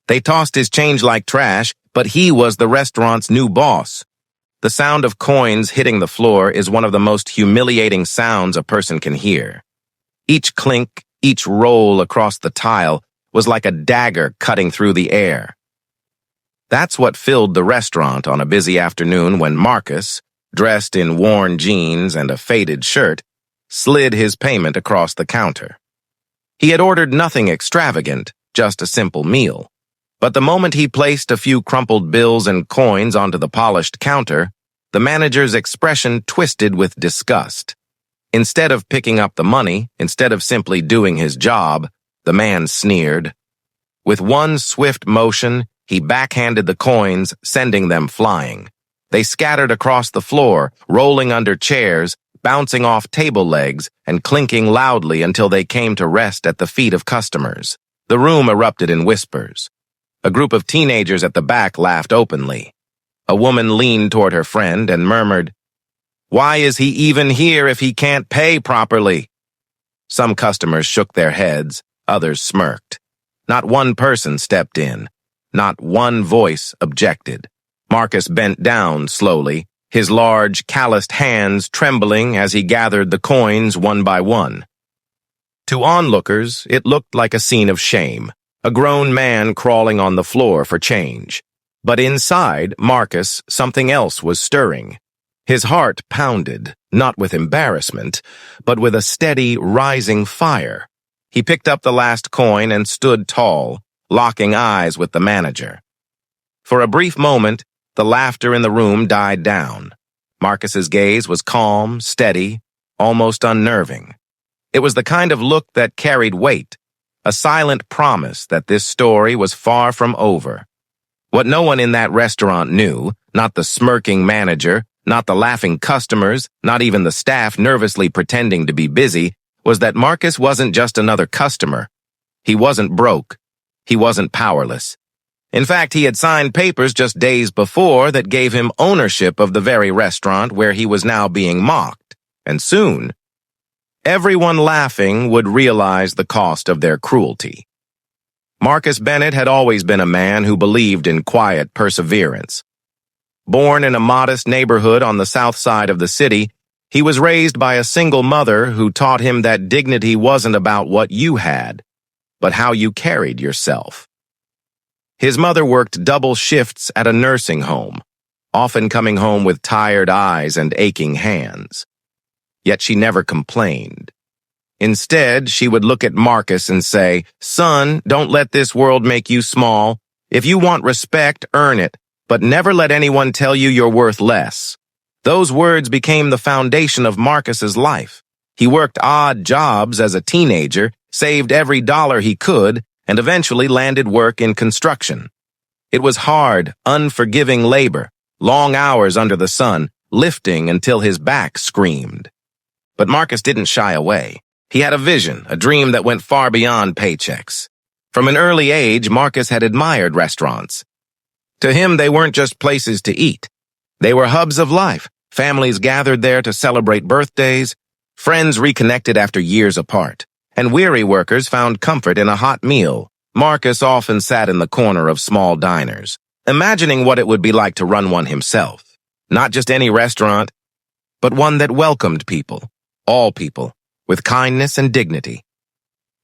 They tossed his change like trash, but he was the restaurant's new boss. The sound of coins hitting the floor is one of the most humiliating sounds a person can hear. Each clink, each roll across the tile was like a dagger cutting through the air. That's what filled the restaurant on a busy afternoon when Marcus, dressed in worn jeans and a faded shirt, slid his payment across the counter. He had ordered nothing extravagant, just a simple meal. But the moment he placed a few crumpled bills and coins onto the polished counter, the manager's expression twisted with disgust. Instead of picking up the money, instead of simply doing his job, the man sneered. With one swift motion, he backhanded the coins, sending them flying. They scattered across the floor, rolling under chairs, bouncing off table legs, and clinking loudly until they came to rest at the feet of customers. The room erupted in whispers. A group of teenagers at the back laughed openly. A woman leaned toward her friend and murmured, "Why is he even here if he can't pay properly?" Some customers shook their heads, others smirked. Not one person stepped in. Not one voice objected. Marcus bent down slowly, his large, calloused hands trembling as he gathered the coins one by one. To onlookers, it looked like a scene of shame, a grown man crawling on the floor for change. But inside Marcus, something else was stirring. His heart pounded, not with embarrassment, but with a steady, rising fire. He picked up the last coin and stood tall, locking eyes with the manager. For a brief moment, the laughter in the room died down. Marcus's gaze was calm, steady, almost unnerving. It was the kind of look that carried weight, a silent promise that this story was far from over. What no one in that restaurant knew, not the smirking manager, not the laughing customers, not even the staff nervously pretending to be busy, was that Marcus wasn't just another customer. He wasn't broke. He wasn't powerless. In fact, he had signed papers just days before that gave him ownership of the very restaurant where he was now being mocked. And soon, everyone laughing would realize the cost of their cruelty. Marcus Bennett had always been a man who believed in quiet perseverance. Born in a modest neighborhood on the south side of the city, he was raised by a single mother who taught him that dignity wasn't about what you had, but how you carried yourself. His mother worked double shifts at a nursing home, often coming home with tired eyes and aching hands. Yet she never complained. Instead, she would look at Marcus and say, "Son, don't let this world make you small. If you want respect, earn it, but never let anyone tell you you're worth less." Those words became the foundation of Marcus's life. He worked odd jobs as a teenager, saved every dollar he could, and eventually landed work in construction. It was hard, unforgiving labor, long hours under the sun, lifting until his back screamed. But Marcus didn't shy away. He had a vision, a dream that went far beyond paychecks. From an early age, Marcus had admired restaurants. To him, they weren't just places to eat. They were hubs of life. Families gathered there to celebrate birthdays, friends reconnected after years apart, and weary workers found comfort in a hot meal. Marcus often sat in the corner of small diners, imagining what it would be like to run one himself. Not just any restaurant, but one that welcomed people, all people, with kindness and dignity.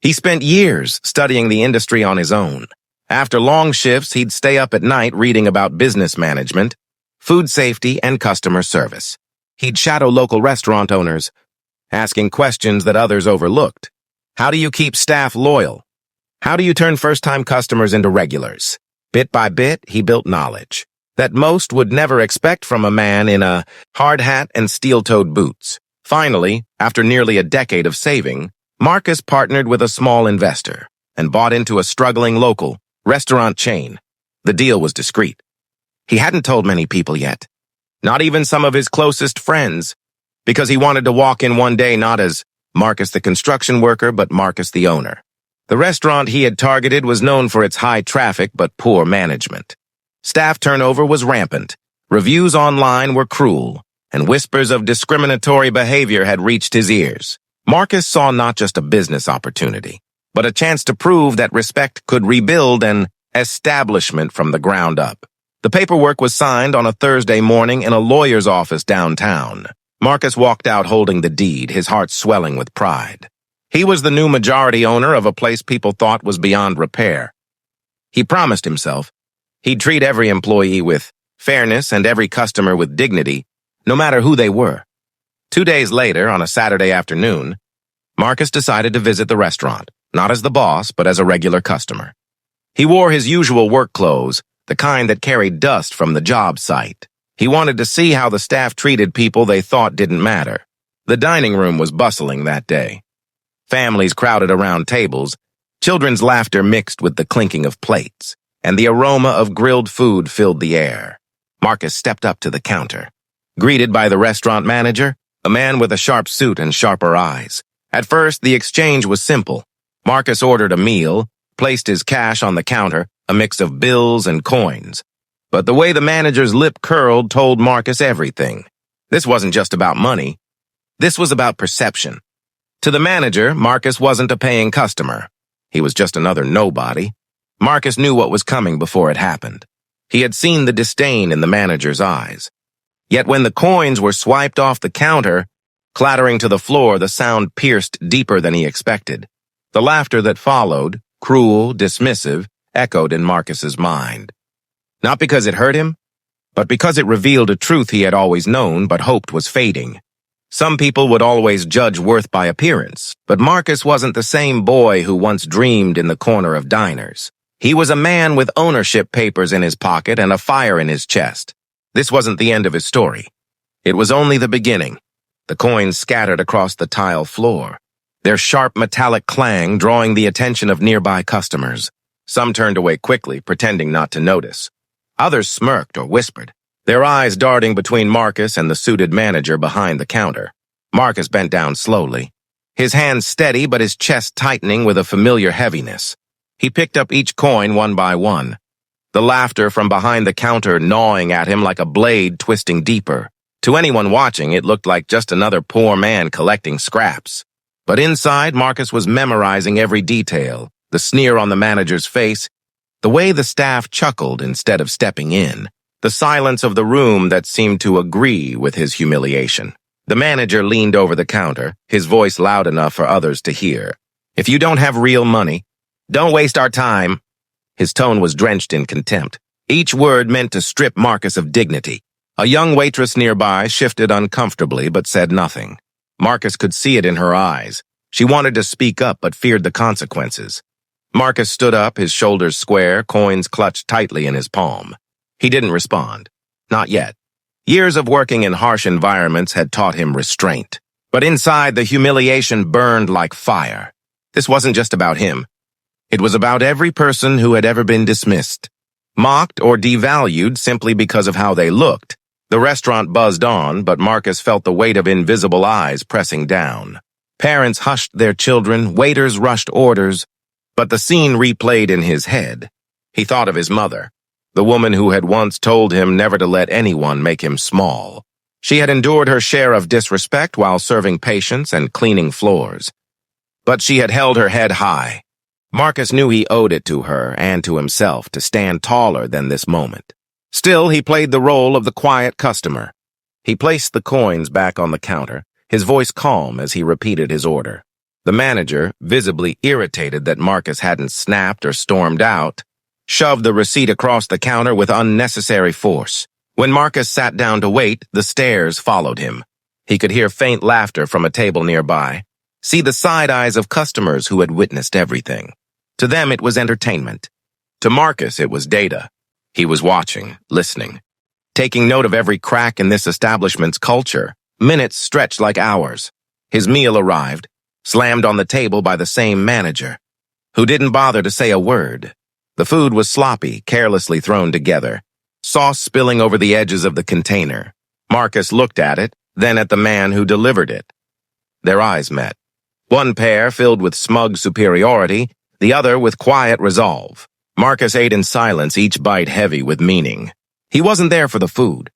He spent years studying the industry on his own. After long shifts, he'd stay up at night reading about business management, food safety, and customer service. He'd shadow local restaurant owners, asking questions that others overlooked. How do you keep staff loyal? How do you turn first-time customers into regulars? Bit by bit, he built knowledge that most would never expect from a man in a hard hat and steel-toed boots. Finally, after nearly a decade of saving, Marcus partnered with a small investor and bought into a struggling local restaurant chain. The deal was discreet. He hadn't told many people yet, not even some of his closest friends, because he wanted to walk in one day not as Marcus the construction worker, but Marcus the owner. The restaurant he had targeted was known for its high traffic but poor management. Staff turnover was rampant, reviews online were cruel, and whispers of discriminatory behavior had reached his ears. Marcus saw not just a business opportunity, but a chance to prove that respect could rebuild and establishment from the ground up. The paperwork was signed on a Thursday morning in a lawyer's office downtown. Marcus walked out holding the deed, his heart swelling with pride. He was the new majority owner of a place people thought was beyond repair. He promised himself he'd treat every employee with fairness and every customer with dignity, no matter who they were. 2 days later, on a Saturday afternoon, Marcus decided to visit the restaurant, not as the boss, but as a regular customer. He wore his usual work clothes, the kind that carried dust from the job site. He wanted to see how the staff treated people they thought didn't matter. The dining room was bustling that day. Families crowded around tables, children's laughter mixed with the clinking of plates, and the aroma of grilled food filled the air. Marcus stepped up to the counter. Greeted by the restaurant manager, a man with a sharp suit and sharper eyes. At first, the exchange was simple. Marcus ordered a meal, placed his cash on the counter, a mix of bills and coins. But the way the manager's lip curled told Marcus everything. This wasn't just about money. This was about perception. To the manager, Marcus wasn't a paying customer. He was just another nobody. Marcus knew what was coming before it happened. He had seen the disdain in the manager's eyes. Yet when the coins were swiped off the counter, clattering to the floor, the sound pierced deeper than he expected. The laughter that followed, cruel, dismissive, echoed in Marcus's mind. Not because it hurt him, but because it revealed a truth he had always known but hoped was fading. Some people would always judge worth by appearance, but Marcus wasn't the same boy who once dreamed in the corner of diners. He was a man with ownership papers in his pocket and a fire in his chest. This wasn't the end of his story. It was only the beginning. The coins scattered across the tile floor, their sharp metallic clang drawing the attention of nearby customers. Some turned away quickly, pretending not to notice. Others smirked or whispered, their eyes darting between Marcus and the suited manager behind the counter. Marcus bent down slowly, his hands steady but his chest tightening with a familiar heaviness. He picked up each coin one by one, the laughter from behind the counter gnawing at him like a blade twisting deeper. To anyone watching, it looked like just another poor man collecting scraps. But inside, Marcus was memorizing every detail, the sneer on the manager's face, the way the staff chuckled instead of stepping in, the silence of the room that seemed to agree with his humiliation. The manager leaned over the counter, his voice loud enough for others to hear. "If you don't have real money, don't waste our time." His tone was drenched in contempt. Each word meant to strip Marcus of dignity. A young waitress nearby shifted uncomfortably but said nothing. Marcus could see it in her eyes. She wanted to speak up but feared the consequences. Marcus stood up, his shoulders square, coins clutched tightly in his palm. He didn't respond. Not yet. Years of working in harsh environments had taught him restraint. But inside, the humiliation burned like fire. This wasn't just about him. It was about every person who had ever been dismissed, mocked or devalued simply because of how they looked. The restaurant buzzed on, but Marcus felt the weight of invisible eyes pressing down. Parents hushed their children, waiters rushed orders, but the scene replayed in his head. He thought of his mother, the woman who had once told him never to let anyone make him small. She had endured her share of disrespect while serving patients and cleaning floors. But she had held her head high. Marcus knew he owed it to her and to himself to stand taller than this moment. Still, he played the role of the quiet customer. He placed the coins back on the counter, his voice calm as he repeated his order. The manager, visibly irritated that Marcus hadn't snapped or stormed out, shoved the receipt across the counter with unnecessary force. When Marcus sat down to wait, the stares followed him. He could hear faint laughter from a table nearby, see the side eyes of customers who had witnessed everything. To them, it was entertainment. To Marcus, it was data. He was watching, listening, taking note of every crack in this establishment's culture. Minutes stretched like hours. His meal arrived, slammed on the table by the same manager, who didn't bother to say a word. The food was sloppy, carelessly thrown together, sauce spilling over the edges of the container. Marcus looked at it, then at the man who delivered it. Their eyes met. One pair filled with smug superiority, the other with quiet resolve. Marcus ate in silence, each bite heavy with meaning. He wasn't there for the food.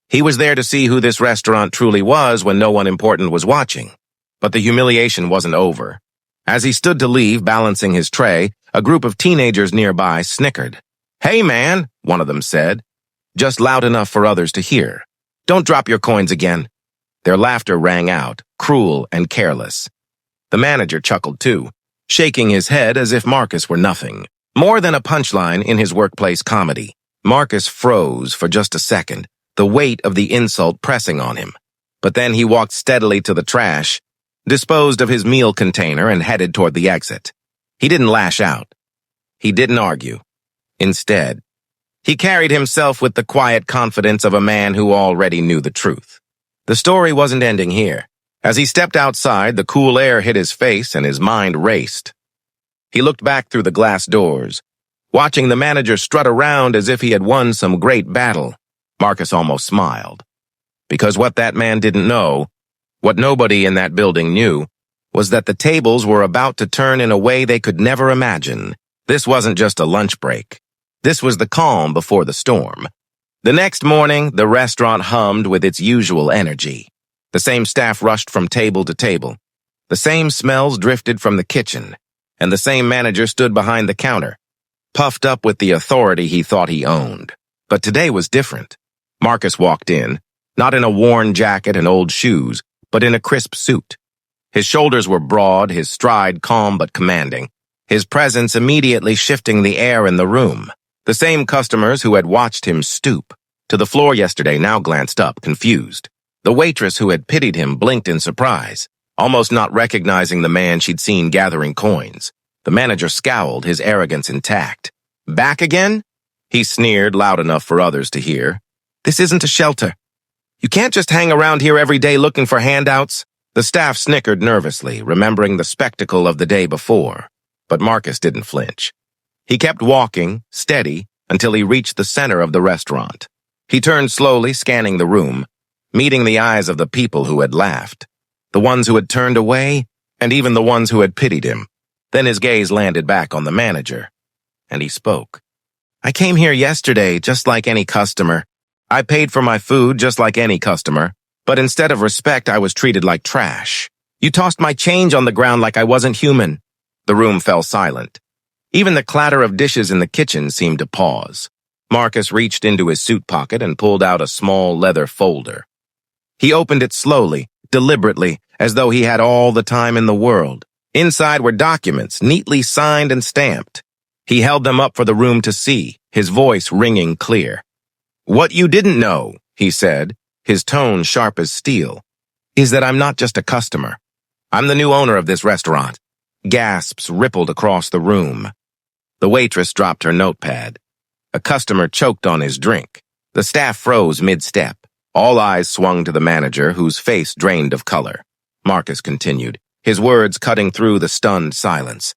He was there to see who this restaurant truly was when no one important was watching. But the humiliation wasn't over. As he stood to leave, balancing his tray, a group of teenagers nearby snickered. "Hey, man," one of them said, just loud enough for others to hear. "Don't drop your coins again." Their laughter rang out, cruel and careless. The manager chuckled too, shaking his head as if Marcus were nothing. More than a punchline in his workplace comedy. Marcus froze for just a second, the weight of the insult pressing on him. But then he walked steadily to the trash, disposed of his meal container, and headed toward the exit. He didn't lash out. He didn't argue. Instead, he carried himself with the quiet confidence of a man who already knew the truth. The story wasn't ending here. As he stepped outside, the cool air hit his face and his mind raced. He looked back through the glass doors, watching the manager strut around as if he had won some great battle. Marcus almost smiled. Because what that man didn't know, what nobody in that building knew, was that the tables were about to turn in a way they could never imagine. This wasn't just a lunch break. This was the calm before the storm. The next morning, the restaurant hummed with its usual energy. The same staff rushed from table to table. The same smells drifted from the kitchen, and the same manager stood behind the counter, puffed up with the authority he thought he owned. But today was different. Marcus walked in, not in a worn jacket and old shoes, but in a crisp suit. His shoulders were broad, his stride calm but commanding, his presence immediately shifting the air in the room. The same customers who had watched him stoop to the floor yesterday now glanced up, confused. The waitress who had pitied him blinked in surprise, almost not recognizing the man she'd seen gathering coins. The manager scowled, his arrogance intact. "Back again?" He sneered loud enough for others to hear. "This isn't a shelter. You can't just hang around here every day looking for handouts." The staff snickered nervously, remembering the spectacle of the day before. But Marcus didn't flinch. He kept walking, steady, until he reached the center of the restaurant. He turned slowly, scanning the room, meeting the eyes of the people who had laughed, the ones who had turned away, and even the ones who had pitied him. Then his gaze landed back on the manager, and he spoke. "I came here yesterday just like any customer. I paid for my food just like any customer, but instead of respect, I was treated like trash. You tossed my change on the ground like I wasn't human." The room fell silent. Even the clatter of dishes in the kitchen seemed to pause. Marcus reached into his suit pocket and pulled out a small leather folder. He opened it slowly, deliberately, as though he had all the time in the world. Inside were documents, neatly signed and stamped. He held them up for the room to see, his voice ringing clear. "What you didn't know," he said, his tone sharp as steel, "is that I'm not just a customer. I'm the new owner of this restaurant." Gasps rippled across the room. The waitress dropped her notepad. A customer choked on his drink. The staff froze mid-step. All eyes swung to the manager, whose face drained of color. Marcus continued, his words cutting through the stunned silence.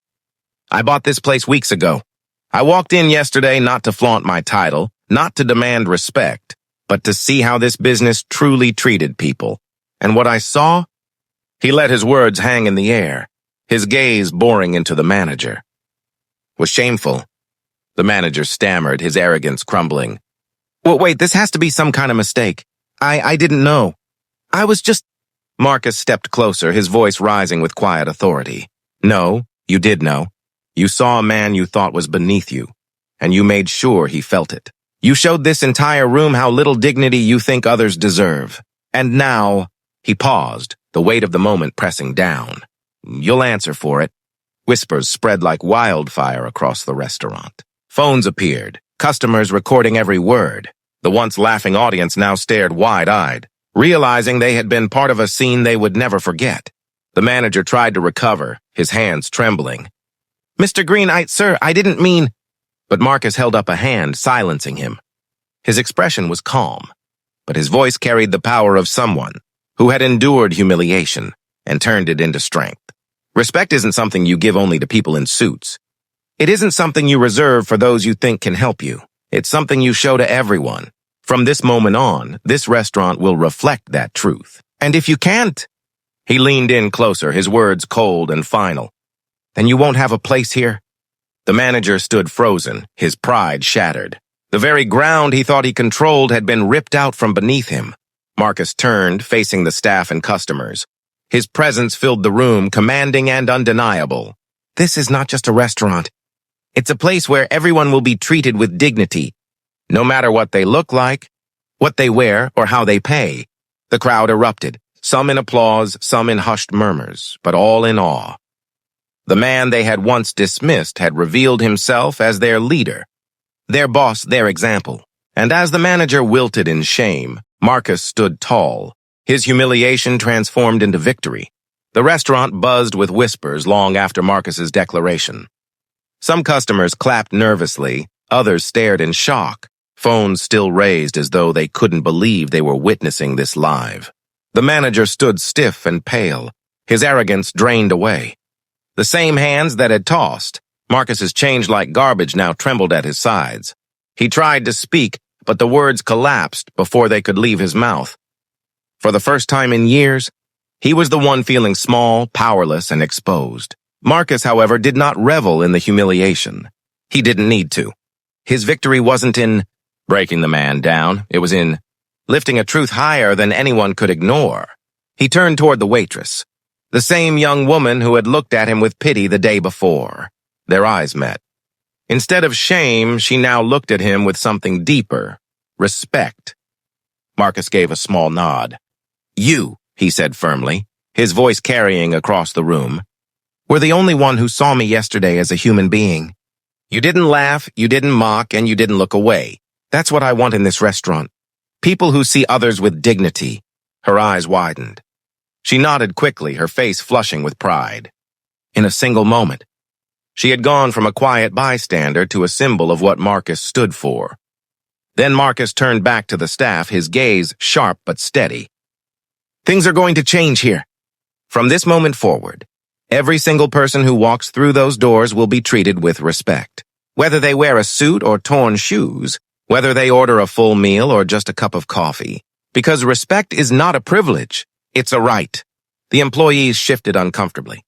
"I bought this place weeks ago. I walked in yesterday not to flaunt my title, not to demand respect, but to see how this business truly treated people. And what I saw?" He let his words hang in the air, his gaze boring into the manager. "Was shameful." The manager stammered, his arrogance crumbling. "Well, wait, this has to be some kind of mistake. I didn't know. I was just—" Marcus stepped closer, his voice rising with quiet authority. "No, you did know. You saw a man you thought was beneath you, and you made sure he felt it. You showed this entire room how little dignity you think others deserve. And now—" He paused, the weight of the moment pressing down. "You'll answer for it." Whispers spread like wildfire across the restaurant. Phones appeared, customers recording every word. The once laughing audience now stared wide-eyed, realizing they had been part of a scene they would never forget. The manager tried to recover, his hands trembling. "Mr. Green, sir, I didn't mean—" But Marcus held up a hand, silencing him. His expression was calm, but his voice carried the power of someone who had endured humiliation and turned it into strength. Respect isn't something you give only to people in suits. It isn't something you reserve for those you think can help you. It's something you show to everyone. From this moment on, this restaurant will reflect that truth. And if you can't—" He leaned in closer, his words cold and final. "Then you won't have a place here?" The manager stood frozen, his pride shattered. The very ground he thought he controlled had been ripped out from beneath him. Marcus turned, facing the staff and customers. His presence filled the room, commanding and undeniable. "This is not just a restaurant. It's a place where everyone will be treated with dignity, no matter what they look like, what they wear, or how they pay. The crowd erupted, some in applause, some in hushed murmurs, but all in awe. The man they had once dismissed had revealed himself as their leader, their boss, their example. And as the manager wilted in shame, Marcus stood tall, his humiliation transformed into victory. The restaurant buzzed with whispers long after Marcus's declaration. Some customers clapped nervously, others stared in shock, phones still raised as though they couldn't believe they were witnessing this live. The manager stood stiff and pale, his arrogance drained away. The same hands that had tossed, Marcus's change like garbage, now trembled at his sides. He tried to speak, but the words collapsed before they could leave his mouth. For the first time in years, he was the one feeling small, powerless, and exposed. Marcus, however, did not revel in the humiliation. He didn't need to. His victory wasn't in breaking the man down. It was in lifting a truth higher than anyone could ignore. He turned toward the waitress, the same young woman who had looked at him with pity the day before. Their eyes met. Instead of shame, she now looked at him with something deeper, respect. Marcus gave a small nod. "You," he said firmly, his voice carrying across the room, "were the only one who saw me yesterday as a human being. You didn't laugh, you didn't mock, and you didn't look away. That's what I want in this restaurant. People who see others with dignity." Her eyes widened. She nodded quickly, her face flushing with pride. In a single moment, she had gone from a quiet bystander to a symbol of what Marcus stood for. Then Marcus turned back to the staff, his gaze sharp but steady. "Things are going to change here. From this moment forward, every single person who walks through those doors will be treated with respect. Whether they wear a suit or torn shoes, whether they order a full meal or just a cup of coffee. Because respect is not a privilege, it's a right." The employees shifted uncomfortably.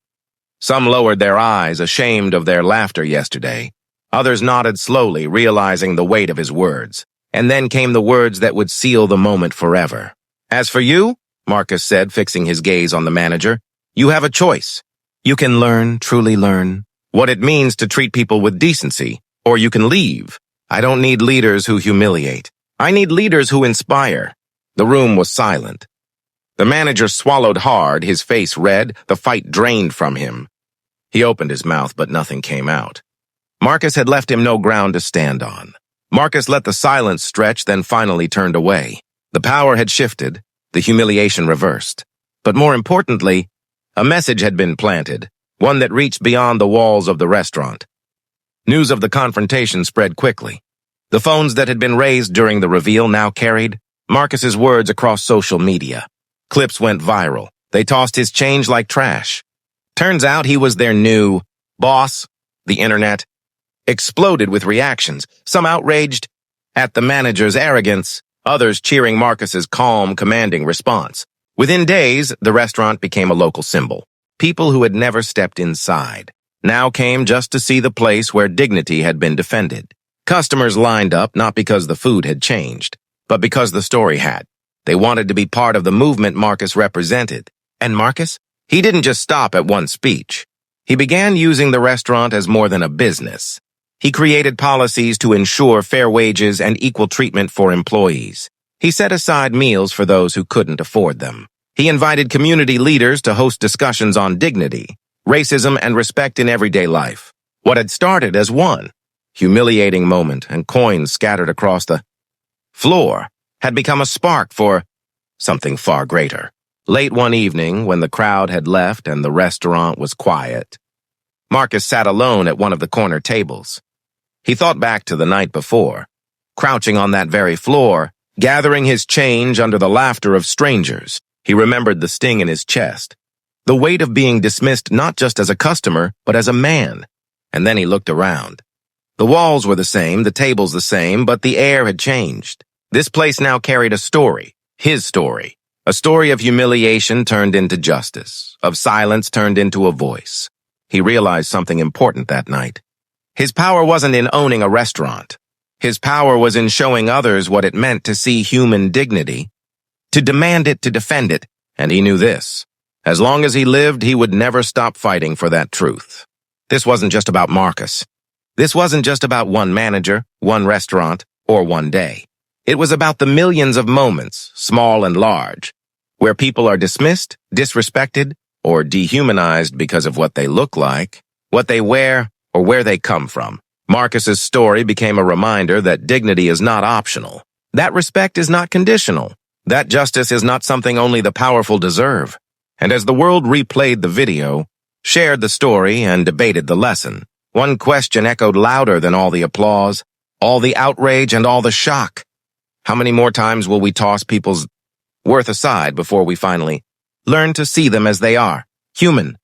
Some lowered their eyes, ashamed of their laughter yesterday. Others nodded slowly, realizing the weight of his words. And then came the words that would seal the moment forever. "As for you," Marcus said, fixing his gaze on the manager, "you have a choice. You can learn, truly learn, what it means to treat people with decency, or you can leave. I don't need leaders who humiliate. I need leaders who inspire." The room was silent. The manager swallowed hard, his face red, the fight drained from him. He opened his mouth, but nothing came out. Marcus had left him no ground to stand on. Marcus let the silence stretch, then finally turned away. The power had shifted, the humiliation reversed. But more importantly, a message had been planted, one that reached beyond the walls of the restaurant. News of the confrontation spread quickly. The phones that had been raised during the reveal now carried Marcus's words across social media. Clips went viral. They tossed his change like trash. Turns out he was their new boss. The internet exploded with reactions, some outraged at the manager's arrogance, others cheering Marcus's calm, commanding response. Within days, the restaurant became a local symbol. People who had never stepped inside now came just to see the place where dignity had been defended. Customers lined up not because the food had changed, but because the story had. They wanted to be part of the movement Marcus represented. And Marcus? He didn't just stop at one speech. He began using the restaurant as more than a business. He created policies to ensure fair wages and equal treatment for employees. He set aside meals for those who couldn't afford them. He invited community leaders to host discussions on dignity, racism, and respect in everyday life. What had started as one humiliating moment and coins scattered across the floor had become a spark for something far greater. Late one evening, when the crowd had left and the restaurant was quiet, Marcus sat alone at one of the corner tables. He thought back to the night before, crouching on that very floor, gathering his change under the laughter of strangers. He remembered the sting in his chest, the weight of being dismissed not just as a customer, but as a man. And then he looked around. The walls were the same, the tables the same, but the air had changed. This place now carried a story, his story. A story of humiliation turned into justice, of silence turned into a voice. He realized something important that night. His power wasn't in owning a restaurant. His power was in showing others what it meant to see human dignity, to demand it, to defend it, and he knew this. As long as he lived, he would never stop fighting for that truth. This wasn't just about Marcus. This wasn't just about one manager, one restaurant, or one day. It was about the millions of moments, small and large, where people are dismissed, disrespected, or dehumanized because of what they look like, what they wear, or where they come from. Marcus's story became a reminder that dignity is not optional, that respect is not conditional, that justice is not something only the powerful deserve. And as the world replayed the video, shared the story, and debated the lesson, one question echoed louder than all the applause, all the outrage, and all the shock. How many more times will we toss people's worth aside before we finally learn to see them as they are, human,